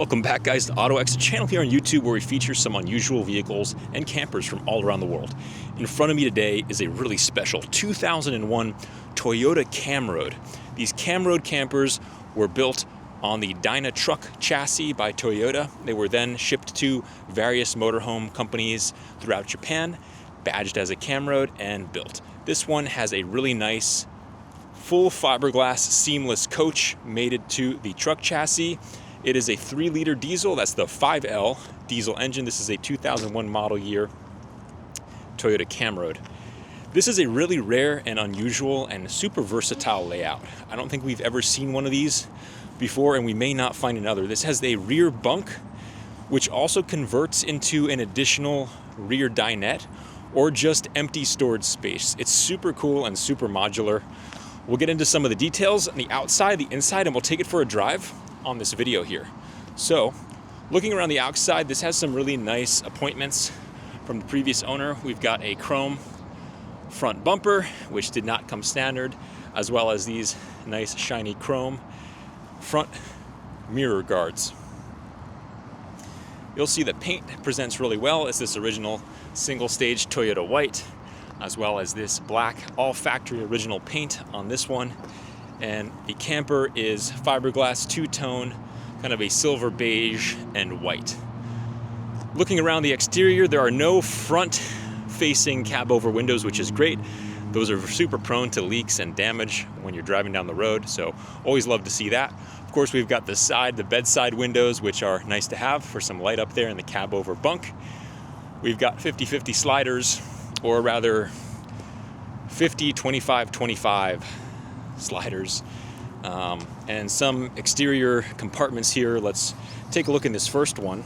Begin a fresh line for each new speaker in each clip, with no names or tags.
Welcome back, guys, to Ottoex, a channel here on YouTube where we feature some unusual vehicles and campers from all around the world. In front of me today is a really special 2001 Toyota Camroad. These Camroad campers were built on the Dyna truck chassis by Toyota. They were then shipped to various motorhome companies throughout Japan, badged as a Camroad, and built. This one has a really nice full fiberglass seamless coach mated to the truck chassis. It is a 3-liter diesel. That's the 5L diesel engine. This is a 2001 model year Toyota Camroad. This is a really rare and unusual and super versatile layout. I don't think we've ever seen one of these before, and we may not find another. This has a rear bunk, which also converts into an additional rear dinette or just empty storage space. It's super cool and super modular. We'll get into some of the details on the outside, the inside, and we'll take it for a drive on this video here. So, looking around the outside, this has some really nice appointments from the previous owner. We've got a chrome front bumper, which did not come standard, as well as these nice shiny chrome front mirror guards. You'll see the paint presents really well. It's this original single-stage Toyota white, as well as this black all-factory original paint on this one. And the camper is fiberglass two-tone, kind of a silver beige and white. Looking around the exterior, there are no front-facing cab-over windows, which is great. Those are super prone to leaks and damage when you're driving down the road, so always love to see that. Of course, we've got the bedside windows, which are nice to have for some light up there in the cab-over bunk. We've got 50-50 sliders, or rather 50-25-25 sliders, and some exterior compartments here. Let's take a look in this first one.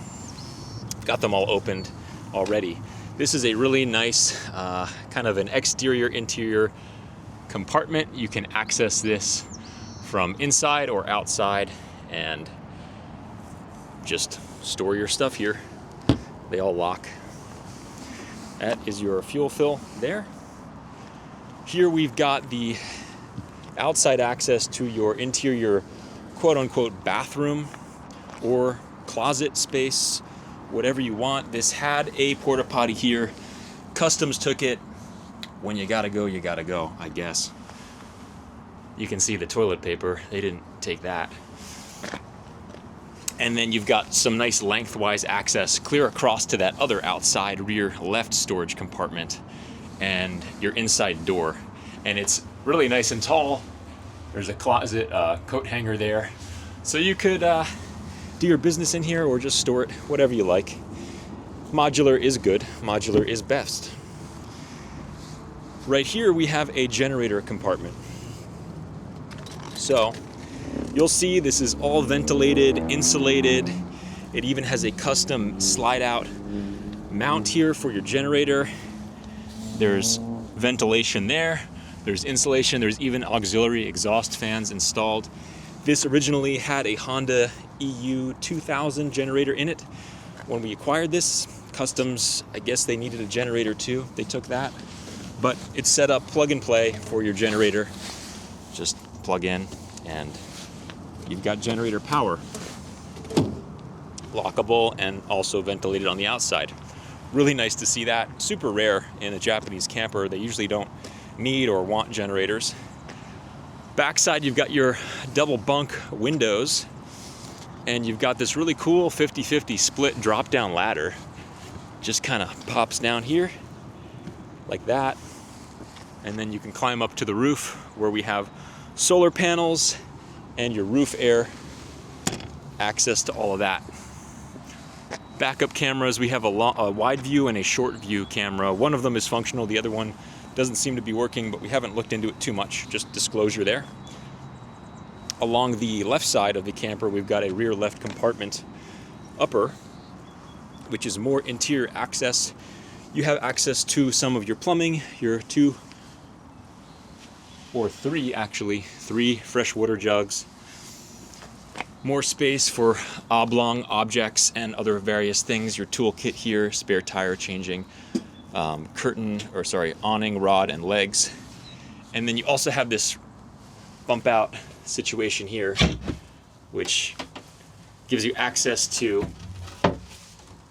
Got them all opened already. This is a really nice kind of an exterior interior compartment. You can access this from inside or outside and just store your stuff here. They all lock. That is your fuel fill there. Here we've got the outside access to your interior quote-unquote bathroom or closet space, whatever you want. This had a porta potty here. Customs took it. When you gotta go, I guess. You can see the toilet paper. They didn't take that. And then you've got some nice lengthwise access clear across to that other outside rear left storage compartment and your inside door. And it's really nice and tall. There's a closet coat hanger there. So you could do your business in here or just store it, whatever you like. Modular is good. Modular is best. Right here we have a generator compartment. So you'll see this is all ventilated, insulated. It even has a custom slide out mount here for your generator. There's ventilation there. There's insulation. There's even auxiliary exhaust fans installed. This originally had a Honda EU 2000 generator in it. When we acquired this, Customs, I guess they needed a generator too. They took that. But it's set up plug and play for your generator. Just plug in and you've got generator power. Lockable and also ventilated on the outside. Really nice to see that. Super rare in a Japanese camper. They usually don't need or want generators. Backside, you've got your double bunk windows, and you've got this really cool 50-50 split drop-down ladder. Just kind of pops down here like that, and then you can climb up to the roof where we have solar panels and your roof air access to all of that. Backup cameras, we have a wide view and a short view camera. One of them is functional, the other one doesn't seem to be working, but we haven't looked into it too much. Just disclosure there. Along the left side of the camper, we've got a rear left compartment upper, which is more interior access. You have access to some of your plumbing, your 2 or 3 actually, 3 fresh water jugs. More space for oblong objects and other various things. Your toolkit here, spare tire changing, awning rod and legs. And then you also have this bump out situation here, which Gives you access to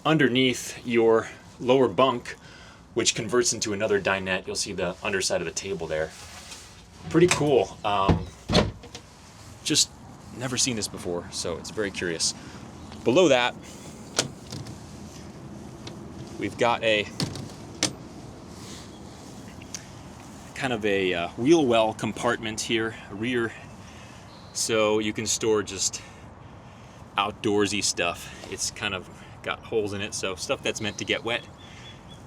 underneath your lower bunk, which converts into another dinette. You'll see the underside of the table there. Pretty cool. Just never seen this before, so it's very curious. Below that, we've got a kind of a wheel well compartment here, rear, so you can store just outdoorsy stuff. It's kind of got holes in it, so stuff that's meant to get wet,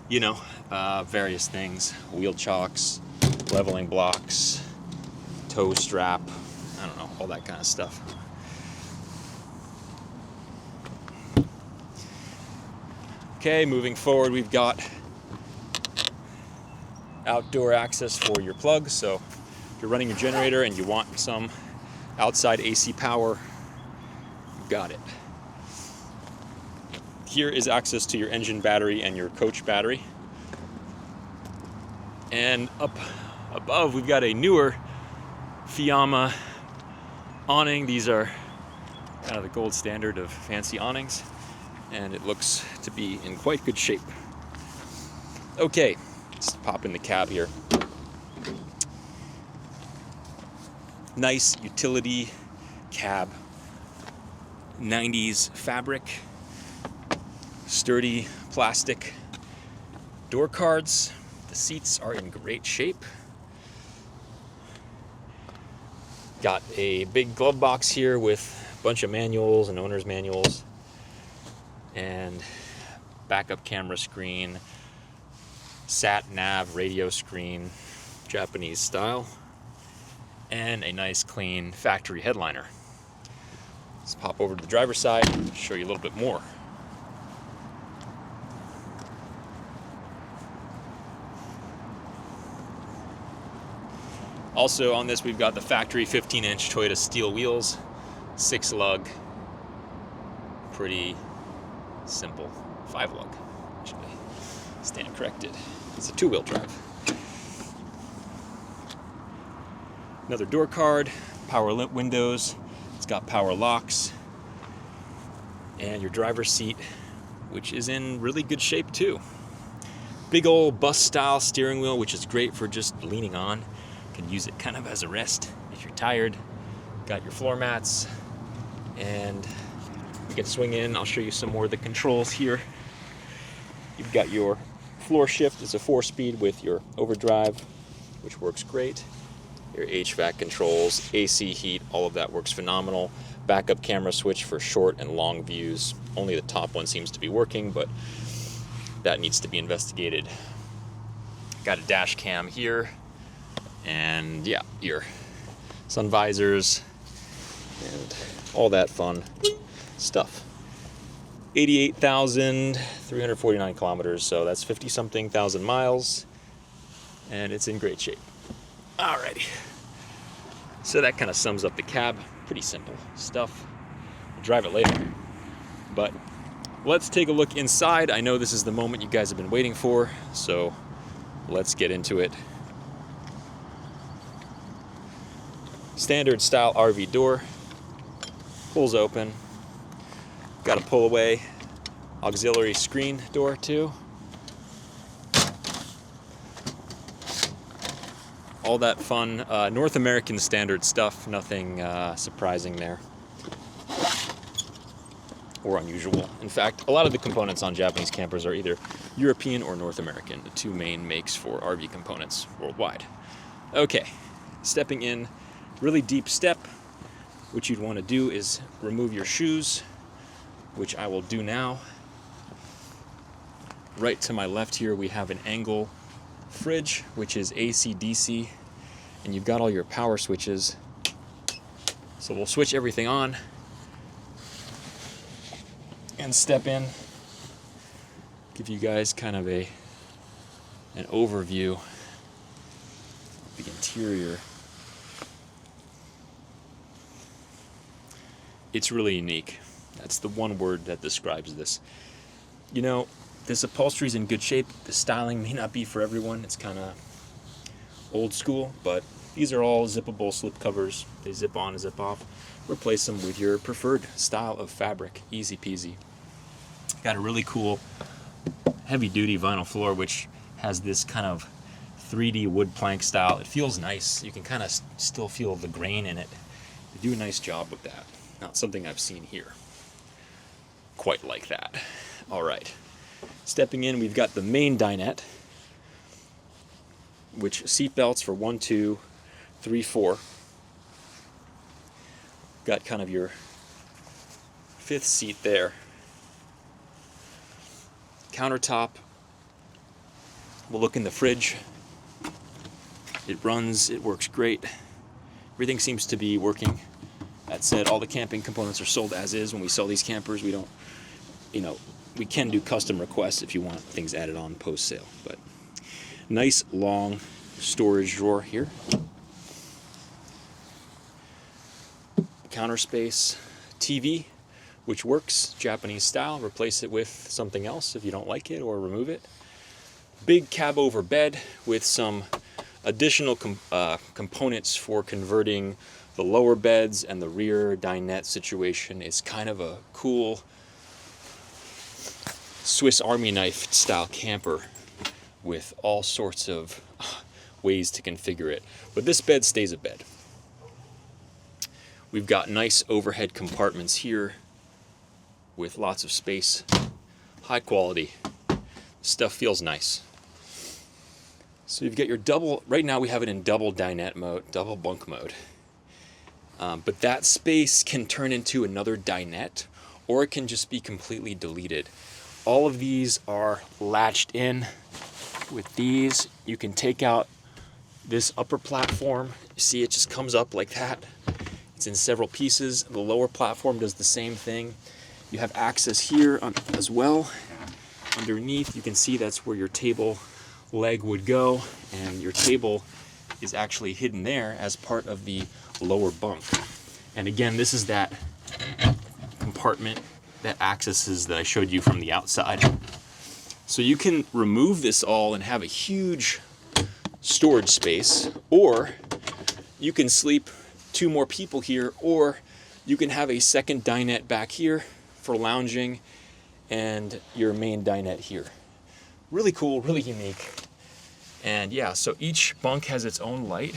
you know, various things, wheel chocks, leveling blocks, tow strap, I don't know, all that kind of stuff. Okay, moving forward, we've got outdoor access for your plugs. So if you're running your generator and you want some outside AC power, you've got it. Here is access to your engine battery and your coach battery. And up above, we've got a newer Fiamma awning. These are kind of the gold standard of fancy awnings, and it looks to be in quite good shape. Okay, let's pop in the cab here. Nice utility cab, 90s fabric, sturdy plastic door cards. The seats are in great shape. Got a big glove box here with a bunch of manuals and owner's manuals, and backup camera screen, sat nav radio screen, Japanese style, and a nice clean factory headliner. Let's pop over to the driver's side and show you a little bit more. Also on this, we've got the factory 15-inch Toyota steel wheels, 6-lug, pretty simple 5-lug, actually. Stand corrected. It's a 2-wheel drive. Another door card, power windows. It's got power locks, and your driver's seat, which is in really good shape too. Big old bus style steering wheel, which is great for just leaning on. You can use it kind of as a rest if you're tired. Got your floor mats, and you can swing in. I'll show you some more of the controls here. You've got your floor shift. It's a 4-speed with your overdrive, which works great. Your HVAC controls, AC heat, all of that works phenomenal. Backup camera switch for short and long views. Only the top one seems to be working, but that needs to be investigated. Got a dash cam here, and yeah, your sun visors and all that fun stuff. 88,349 kilometers, so that's 50-something thousand miles, and it's in great shape. Alrighty, so that kind of sums up the cab. Pretty simple stuff. We'll drive it later, but let's take a look inside. I know this is the moment you guys have been waiting for, so let's get into it. Standard style RV door, pulls open. Got a pull away auxiliary screen door too. All that fun North American standard stuff, nothing surprising there or unusual. In fact, a lot of the components on Japanese campers are either European or North American, the two main makes for RV components worldwide. Okay, stepping in, really deep step. What you'd want to do is remove your shoes, which I will do now. Right to my left here, we have an angle fridge, which is AC/DC, and you've got all your power switches. So we'll switch everything on and step in, give you guys kind of an overview of the interior. It's really unique. That's the one word that describes this. You know, this upholstery is in good shape. The styling may not be for everyone. It's kind of old school, but These are all zippable slip covers. They zip on and zip off. Replace them with your preferred style of fabric. Easy peasy. Got a really cool heavy duty vinyl floor which has this kind of 3D wood plank style. It feels nice. You can kind of still feel the grain in it. They do a nice job with that. Not something I've seen here quite like that. All right. Stepping in, we've got the main dinette, which seat belts for 1, 2, 3, 4. Got kind of your 5th seat there. Countertop. We'll look in the fridge. It runs, it works great. Everything seems to be working. That said, all the camping components are sold as is. When we sell these campers, we don't, we can do custom requests if you want things added on post-sale. But nice long storage drawer here. Counter space, TV, which works Japanese style. Replace it with something else if you don't like it, or remove it. Big cab over bed with some additional components for converting the lower beds and the rear dinette situation. Is kind of a cool Swiss Army knife style camper with all sorts of ways to configure it. But this bed stays a bed. We've got nice overhead compartments here with lots of space. High quality. Stuff feels nice. So you've got your double, right now we have it in double dinette mode, double bunk mode. But that space can turn into another dinette, or it can just be completely deleted. All of these are latched in with these. You can take out this upper platform. You see it just comes up like that. It's in several pieces. The lower platform does the same thing. You have access here as well. Underneath, you can see that's where your table leg would go, and your table is actually hidden there as part of the lower bunk. And again, this is that compartment that accesses that I showed you from the outside. So you can remove this all and have a huge storage space, or you can sleep 2 more people here, or you can have a second dinette back here for lounging and your main dinette here. Really cool, really unique. And yeah, so each bunk has its own light,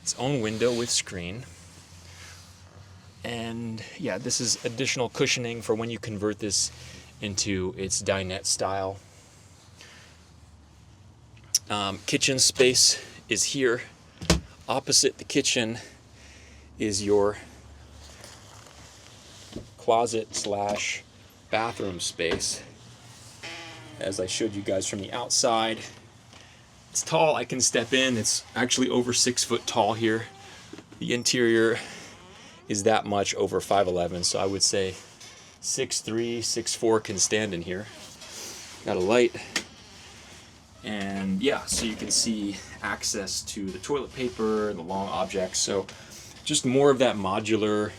its own window with screen. And yeah, this is additional cushioning for when you convert this into its dinette style. Kitchen space is here. Opposite the kitchen is your closet slash bathroom space. As I showed you guys from the outside, it's tall. I can step in. It's actually over 6 foot tall here. The interior is that much, over 5'11", so I would say 6'3", 6'4" can stand in here. Got a light. And yeah, so you can see access to the toilet paper and the long objects. So just more of that modular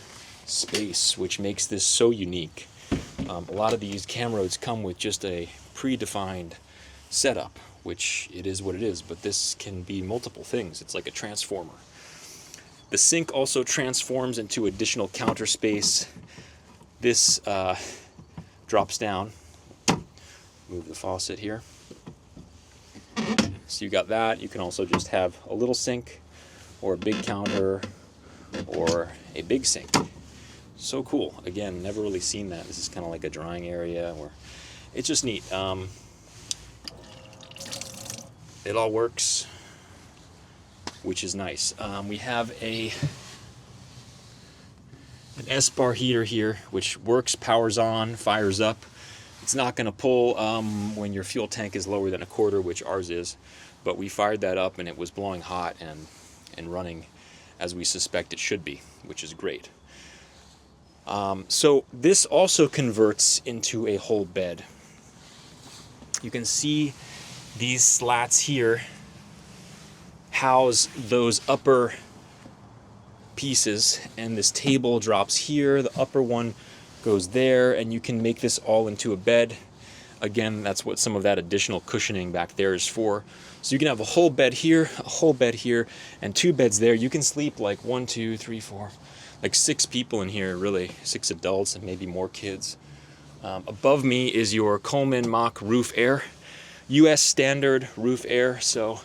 space, which makes this so unique. A lot of these Camroads come with just a predefined setup, which it is what it is, but this can be multiple things. It's like a transformer. The sink also transforms into additional counter space. This drops down. Move the faucet here. So you got that. You can also just have a little sink, or a big counter, or a big sink. So cool. Again, never really seen that. This is kind of like a drying area, or it's just neat. It all works, which is nice. We have an S-bar heater here, which works, powers on, fires up. It's not going to pull when your fuel tank is lower than a quarter, which ours is, but we fired that up and it was blowing hot and running as we suspect it should be, which is great. So this also converts into a whole bed. You can see these slats here house those upper pieces, and this table drops here. The upper one goes there, and you can make this all into a bed. Again, that's what some of that additional cushioning back there is for. So you can have a whole bed here, a whole bed here, and 2 beds there. You can sleep like 1, 2, 3, 4, like 6 people in here, really, 6 adults and maybe more kids. Above me is your Coleman Mach roof air, US standard roof air. So,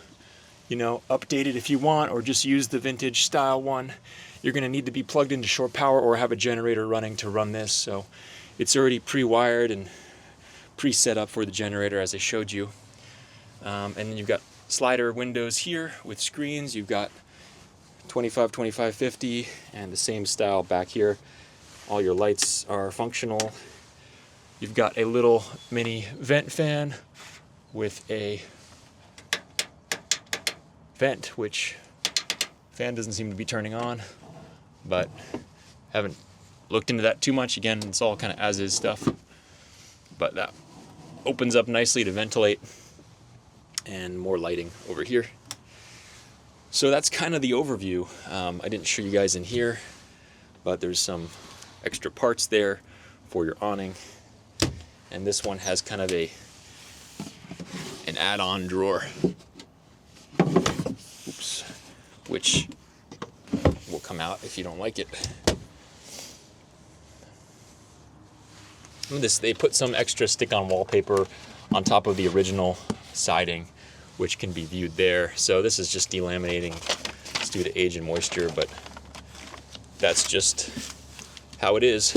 you know, update it if you want, or just use the vintage style one. You're going to need to be plugged into shore power or have a generator running to run this. So it's already pre-wired and pre-set up for the generator, as I showed you. And then you've got slider windows here with screens. You've got 25, 25, 50, and the same style back here. All your lights are functional. You've got a little mini vent fan with a vent, which fan doesn't seem to be turning on, but haven't looked into that too much. Again, it's all kind of as-is stuff, but that opens up nicely to ventilate, and more lighting over here. So that's kind of the overview. I didn't show you guys in here, but there's some extra parts there for your awning. And this one has kind of an add-on drawer, oops, which will come out if you don't like it. They put some extra stick-on wallpaper on top of the original siding, which can be viewed there. So this is just delaminating. It's due to age and moisture, but that's just how it is.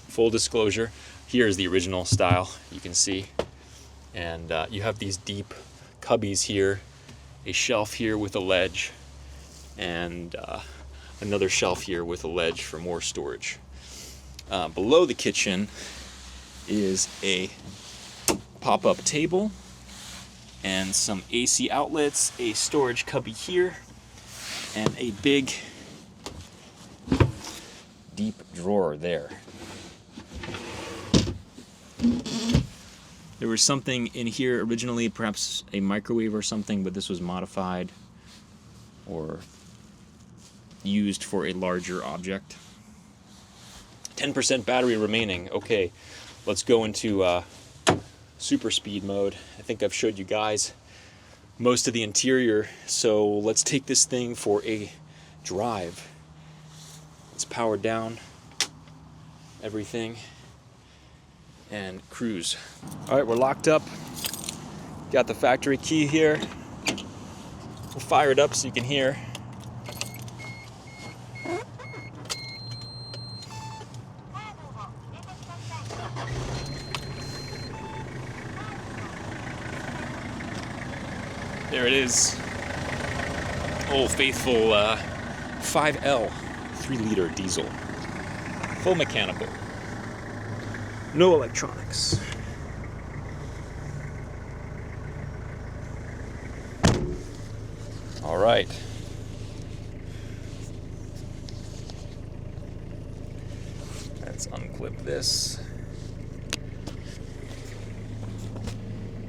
Full disclosure. Here's the original style, you can see. And you have these deep cubbies here, a shelf here with a ledge, and another shelf here with a ledge for more storage. Below the kitchen is a pop-up table and some AC outlets, a storage cubby here, and a big deep drawer there. There was something in here originally, perhaps a microwave or something, but this was modified or used for a larger object. 10% battery remaining. Okay, let's go into super speed mode. I think I've showed you guys most of the interior, so let's take this thing for a drive. Let's power down everything and cruise. All right, we're locked up. Got the factory key here. We'll fire it up so you can hear. There it is. Old faithful 5L 3-liter diesel. Full mechanical. No electronics. All right. Let's unclip this.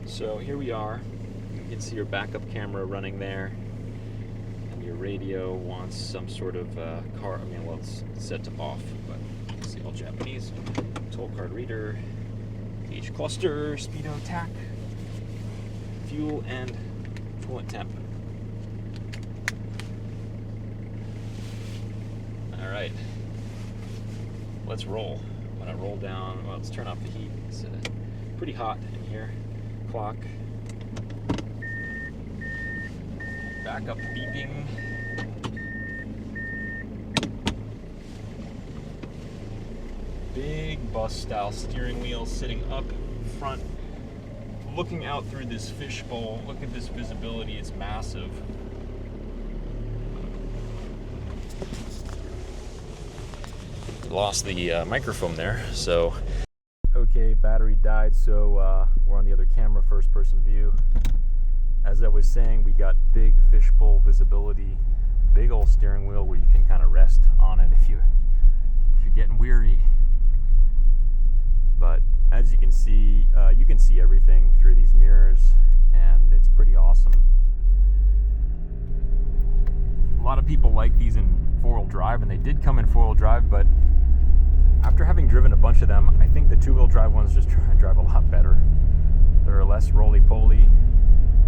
So here we are. You can see your backup camera running there. And your radio wants some sort of car. I mean, well, it's set to off, but you can see all Japanese. Toll card reader, gauge cluster, speedo tack, fuel, and coolant temp. All right, let's roll. When I roll down, well, let's turn off the heat. It's pretty hot in here. Clock. Backup beeping. Big bus style steering wheel sitting up front, looking out through this fishbowl. Look at this visibility, it's massive. Lost the microphone there, so. Okay, battery died, so we're on the other camera, first person view. As I was saying, we got big fishbowl visibility, big old steering wheel where you can kind of rest on it if you're getting weary. But as you can see everything through these mirrors, and it's pretty awesome. A lot of people like these in four-wheel drive, and they did come in four-wheel drive, but after having driven a bunch of them, I think the two-wheel drive ones just drive a lot better. They're less roly-poly.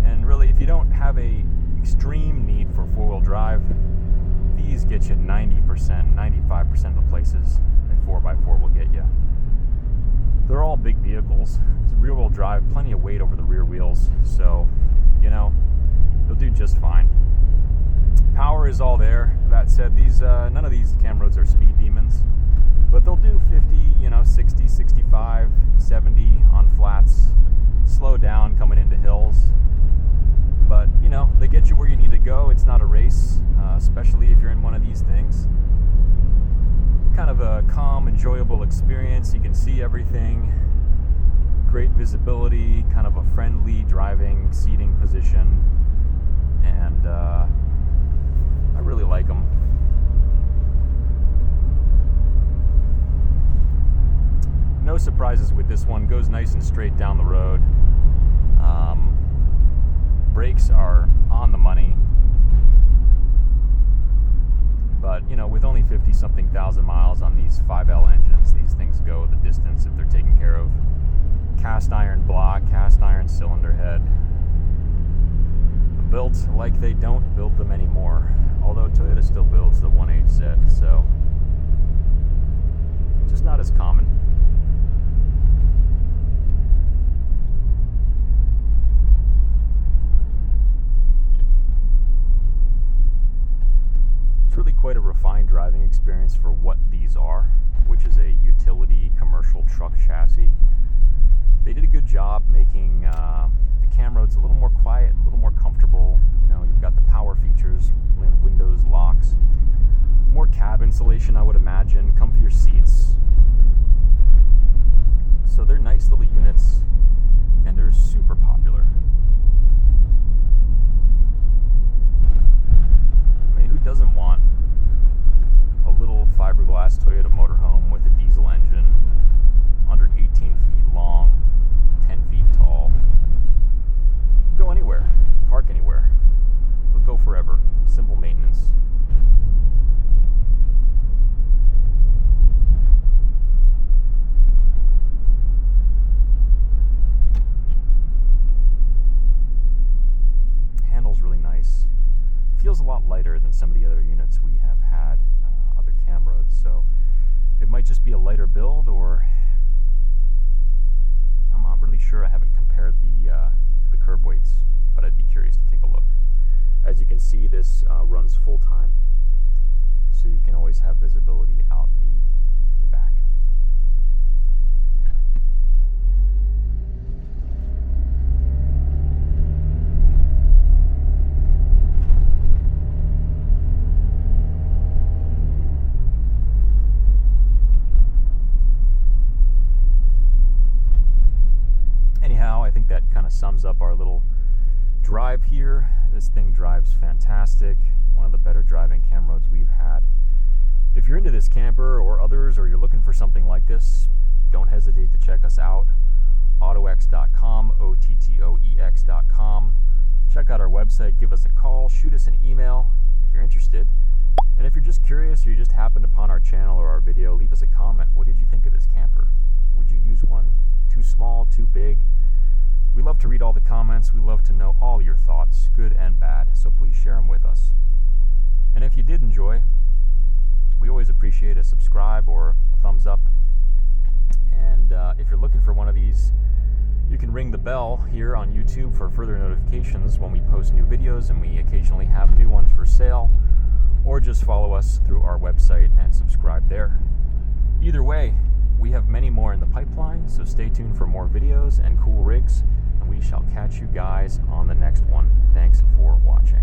And really, if you don't have a extreme need for four-wheel drive, these get you 90%, 95% of the places a 4x4 will get you. They're all big vehicles. It's rear-wheel drive, plenty of weight over the rear wheels, so, you know, they'll do just fine. Power is all there. That said, these none of these Camroads are speed demons, but they'll do 50, 60, 65, 70 on flats, slow down coming into hills. But, they get you where you need to go. It's not a race, especially if you're in one of these things. Kind of a calm, enjoyable experience. You can see everything. Great visibility, kind of a friendly driving, seating position. And I really like them. No surprises with this one. Goes nice and straight down the road. Brakes are on the money. But, with only 50-something thousand miles on these 5L engines, these things go the distance if they're taken care of. Cast iron block, cast iron cylinder head. Built like they don't build them anymore. Although Toyota still builds the 1HZ, so just not as common. Really quite a refined driving experience for what these are, which is a utility commercial truck chassis. They did a good job making the Camroads a little more quiet, a little more comfortable. You've got the power features, windows, locks, more cab insulation, I would imagine, comfier seats. So they're nice little units, and they're super popular. Who doesn't want a little fiberglass Toyota motorhome with a diesel engine, under 18 feet long, 10 feet tall? Go anywhere, park anywhere, but go forever. Simple maintenance. Handle's really nice. Feels a lot lighter than some of the other units we have had, other Camroads, so it might just be a lighter build, or I'm not really sure. I haven't compared the curb weights, but I'd be curious to take a look. As you can see, this runs full time, so you can always have visibility out the back. I think that kind of sums up our little drive here. This thing drives fantastic. One of the better driving Camroads we've had. If you're into this camper or others, or you're looking for something like this, don't hesitate to check us out. Ottoex.com, Ottoex.com. Check out our website, give us a call, shoot us an email if you're interested. And if you're just curious, or you just happened upon our channel or our video, leave us a comment. What did you think of this camper? Would you use one? Too small, too big? We love to read all the comments. We love to know all your thoughts, good and bad. So please share them with us. And if you did enjoy, we always appreciate a subscribe or a thumbs up. And if you're looking for one of these, you can ring the bell here on YouTube for further notifications when we post new videos, and we occasionally have new ones for sale. Or just follow us through our website and subscribe there. Either way, we have many more in the pipeline, so stay tuned for more videos and cool rigs, and we shall catch you guys on the next one. Thanks for watching.